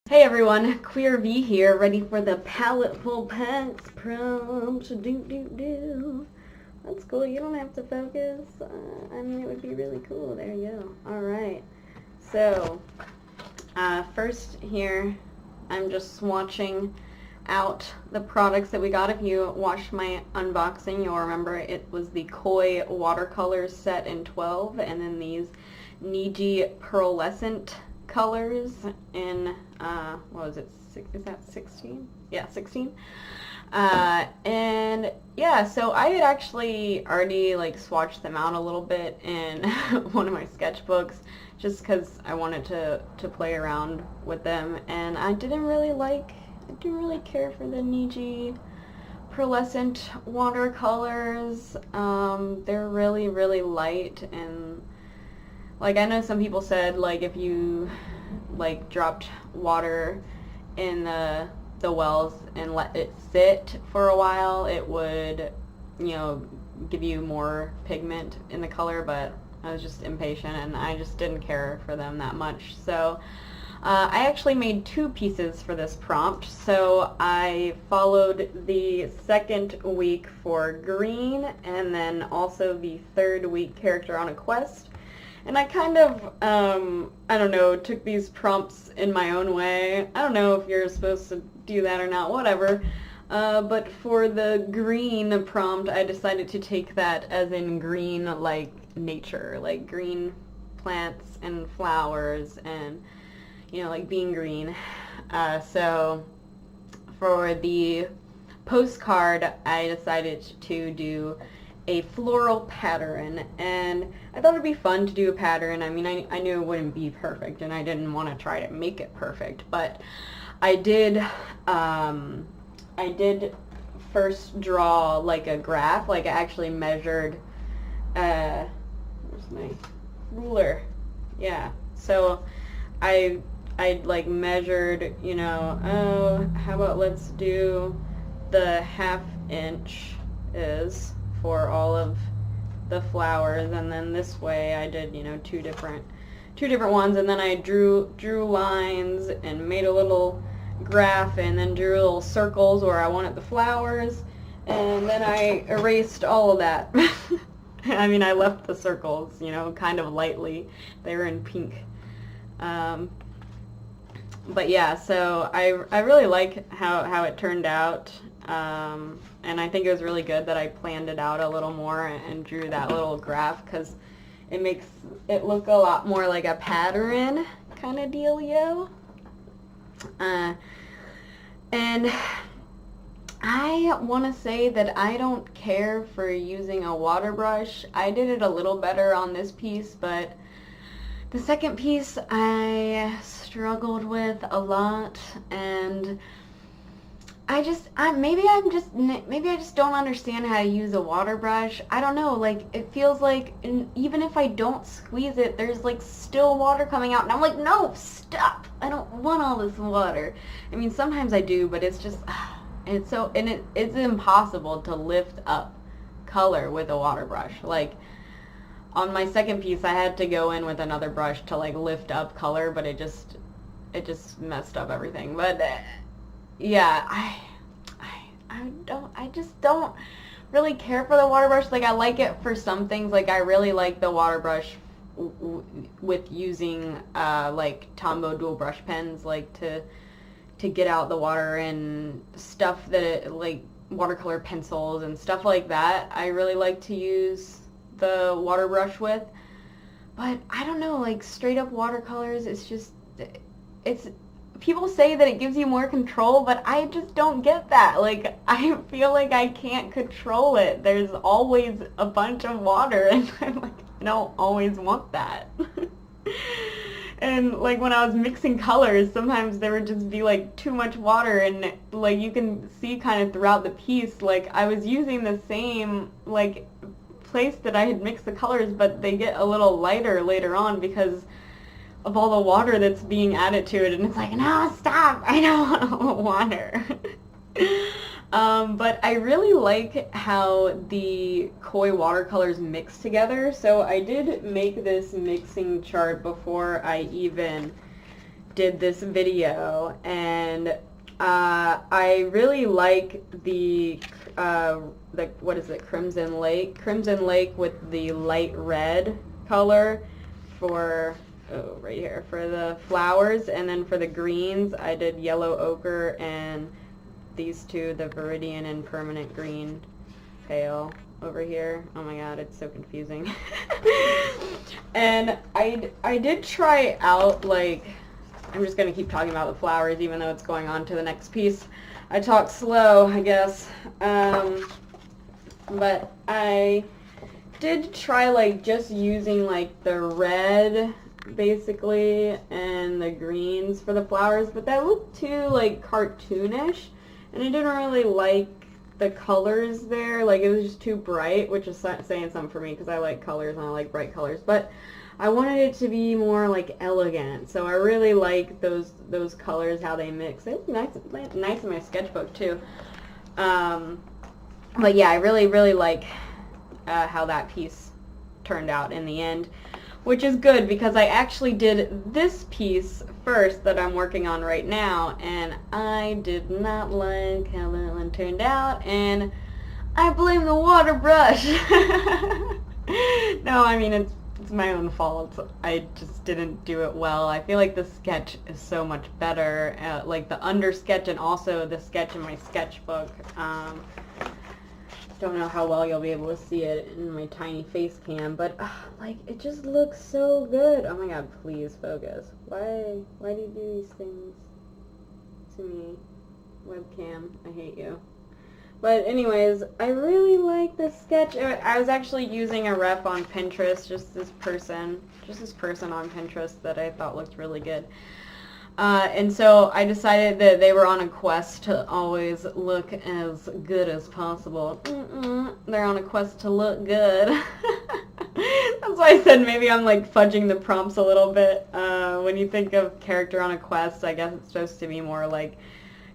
Hey everyone, QUEERVEE here, ready for the Paletteful packs prompt. That's cool, you don't have to focus. I mean, it would be really cool. There you go. Alright, so, first here, I'm just swatching out the products that we got. If you watched my unboxing, you'll remember it was the Koi Watercolors set in 12, and then these Niji Pearlescent colors in, what was it, is that 16? Yeah, 16. And yeah, so I had actually already like swatched them out a little bit in one of my sketchbooks just because I wanted to play around with them, and I didn't really care for the Niji Pearlescent watercolors. They're really, really light, and like, I know some people said, like, if you, like, dropped water in the wells and let it sit for a while, it would, you know, give you more pigment in the color, but I was just impatient, and I just didn't care for them that much. So, I actually made 2 pieces for this prompt. So, I followed the second week for green, and then also the third week character on a quest. And I kind of, I don't know, took these prompts in my own way. I don't know if you're supposed to do that or not, whatever. But for the green prompt, I decided to take that as in green, like nature, like green plants and flowers and, you know, like being green. So for the postcard, I decided to do a floral pattern, and I thought it'd be fun to do a pattern. I mean, I knew it wouldn't be perfect, and I didn't want to try to make it perfect, but I did first draw like a graph. Like, I actually measured, where's my ruler? Yeah, so I like measured, you know, oh, how about let's do the 1/2 inch is for all of the flowers, and then this way I did, you know, two different ones, and then I drew lines and made a little graph, and then drew little circles where I wanted the flowers, and then I erased all of that. I mean, I left the circles, you know, kind of lightly. They were in pink. But yeah, so I really like how it turned out. And I think it was really good that I planned it out a little more and drew that little graph, because it makes it look a lot more like a pattern kind of dealio. And I want to say that I don't care for using a water brush. I did it a little better on this piece, but the second piece I struggled with a lot, and maybe I just don't understand how to use a water brush. I don't know, like, it feels like even if I don't squeeze it, there's like still water coming out, and I'm like, no, stop, I don't want all this water. I mean, sometimes I do, but it's just, it's impossible to lift up color with a water brush. Like, on my second piece, I had to go in with another brush to like lift up color, but it just messed up everything. But yeah, I just don't really care for the water brush. Like, I like it for some things. Like, I really like the water brush with using like Tombow dual brush pens, like to get out the water and stuff that like watercolor pencils and stuff like that. I really like to use the water brush with. But I don't know, like straight up watercolors, it's people say that it gives you more control, but I just don't get that. Like, I feel like I can't control it. There's always a bunch of water, and I'm like, I don't always want that. And like, when I was mixing colors, sometimes there would just be like too much water, and like you can see kind of throughout the piece, like I was using the same like place that I had mixed the colors, but they get a little lighter later on because of all the water that's being added to it, and it's like, no, stop, I don't want all the water. But I really like how the Koi watercolors mix together. So I did make this mixing chart before I even did this video, and I really like the what is it, Crimson Lake with the light red color for, oh, right here, for the flowers, and then for the greens I did yellow ochre and these two, the Viridian and Permanent Green Pale over here. Oh my god, it's so confusing. And I did try out, like, I'm just going to keep talking about the flowers even though it's going on to the next piece. I talk slow, I guess. But I did try, like, just using, like, the red, basically, and the greens for the flowers, but that looked too, like, cartoonish, and I didn't really like the colors there. Like, it was just too bright, which is saying something for me, because I like colors and I like bright colors, but I wanted it to be more, like, elegant, so I really like those colors, how they mix. It's nice in my sketchbook, too. But yeah, I really like how that piece turned out in the end, which is good because I actually did this piece first that I'm working on right now, and I did not like how that one turned out, and I blame the water brush. No, I mean, it's my own fault. I just didn't do it well. I feel like the sketch is so much better, like the under sketch and also the sketch in my sketchbook. Don't know how well you'll be able to see it in my tiny face cam, but like, it just looks so good. Oh my god, please focus. Why do you do these things to me? Webcam, I hate you. But anyways, I really like this sketch. I was actually using a ref on Pinterest, just this person on Pinterest that I thought looked really good. And so I decided that they were on a quest to always look as good as possible. They're on a quest to look good. That's why I said maybe I'm like fudging the prompts a little bit. When you think of character on a quest, I guess it's supposed to be more like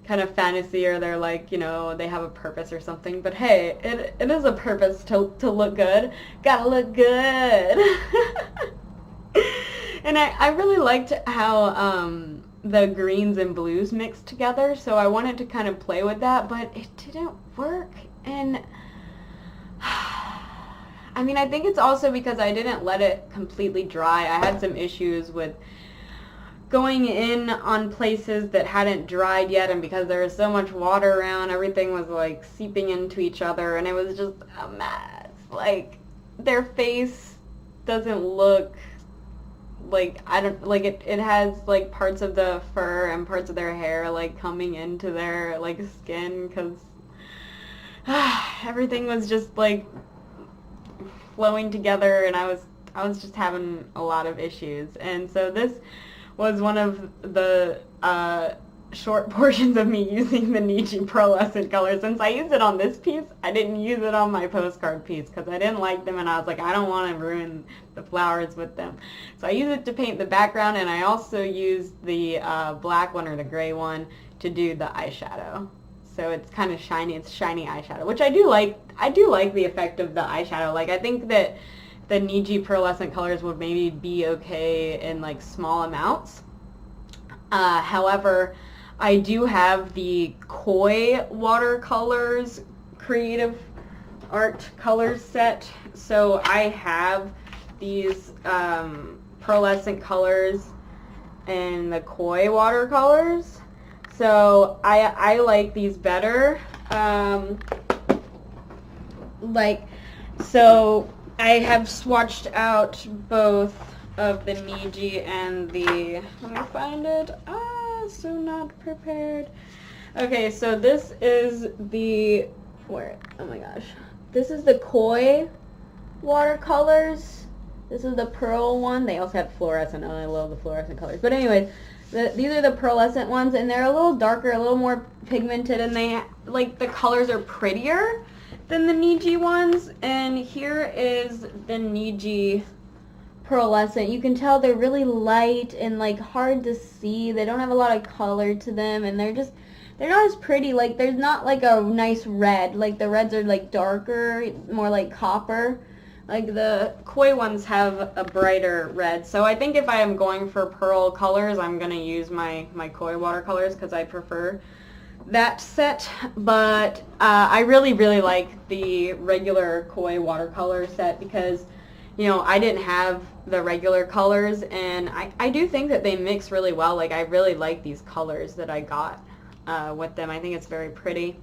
kind of fantasy, or they're like, you know, they have a purpose or something. But hey, it is a purpose to look good. Gotta look good. And I really liked how the greens and blues mixed together, so I wanted to kind of play with that, but it didn't work. And I mean, I think it's also because I didn't let it completely dry. I had some issues with going in on places that hadn't dried yet, and because there was so much water around, everything was like seeping into each other, and it was just a mess. Like, their face doesn't look like, I don't, like, it has like parts of the fur and parts of their hair like coming into their like skin, because everything was just like flowing together, and I was just having a lot of issues. And so this was one of the short portions of me using the Niji Pearlescent color. Since I used it on this piece, I didn't use it on my postcard piece because I didn't like them, and I was like, I don't want to ruin the flowers with them. So I used it to paint the background, and I also used the black one or the gray one to do the eyeshadow. So it's kind of shiny. It's shiny eyeshadow, which I do like. I do like the effect of the eyeshadow. Like, I think that the Niji Pearlescent colors would maybe be okay in like small amounts. However, I do have the Koi Watercolors Creative Art Colors set. So I have these pearlescent colors in the Koi Watercolors. So I like these better. So I have swatched out both of the Niji and the, let me find it, so not prepared. Okay, so this is the, oh my gosh. This is the Koi Watercolors. This is the pearl one. They also have fluorescent. Oh, I love the fluorescent colors. But anyways, these are the pearlescent ones, and they're a little darker, a little more pigmented, and they, like, the colors are prettier than the Niji ones. And here is the Niji Pearlescent. You can tell they're really light and like hard to see. They don't have a lot of color to them, and they're not as pretty. Like, there's not like a nice red. Like, the reds are like darker, more like copper, Like the koi ones have a brighter red. So I think if I am going for pearl colors, I'm going to use my koi watercolors because I prefer that set. But I really, really like the regular koi watercolor set because, you know, I didn't have the regular colors, and I do think that they mix really well. Like, I really like these colors that I got with them. I think it's very pretty.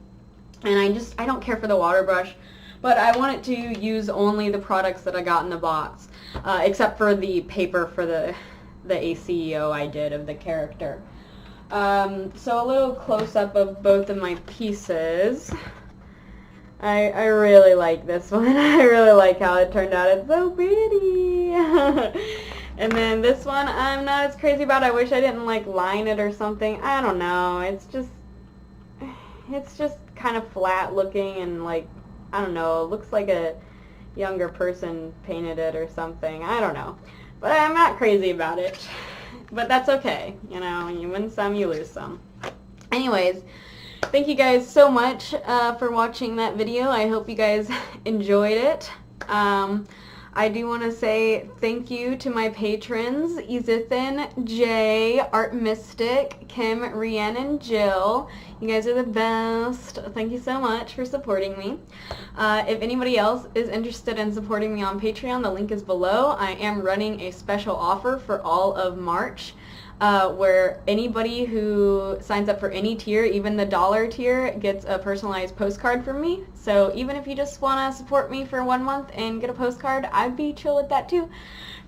And I don't care for the water brush, but I wanted to use only the products that I got in the box, except for the paper for the ACEO I did of the character. So a little close-up of both of my pieces. I really like this one. I really like how it turned out. It's so pretty. And then this one I'm not as crazy about. I wish I didn't like line it or something. I don't know. It's just kind of flat looking, and like, I don't know, it looks like a younger person painted it or something. I don't know. But I'm not crazy about it. But that's okay. You know, you win some, you lose some. Anyways, thank you guys so much for watching that video. I hope you guys enjoyed it. I do want to say thank you to my patrons, Ezsithyn, Jay, Artemystik, Kim, Rhian, and Jill. You guys are the best. Thank you so much for supporting me. If anybody else is interested in supporting me on Patreon, the link is below. I am running a special offer for all of March. Where anybody who signs up for any tier, even the $1 tier, gets a personalized postcard from me. So even if you just want to support me for 1 month and get a postcard, I'd be chill with that too.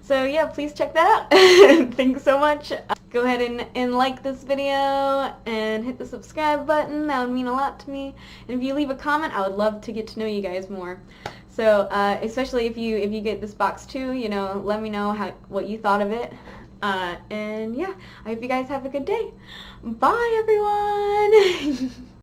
So yeah, please check that out. Thanks so much. Go ahead and like this video and hit the subscribe button. That would mean a lot to me. And if you leave a comment, I would love to get to know you guys more. So especially if you get this box too, you know, let me know what you thought of it. And yeah, I hope you guys have a good day. Bye, everyone!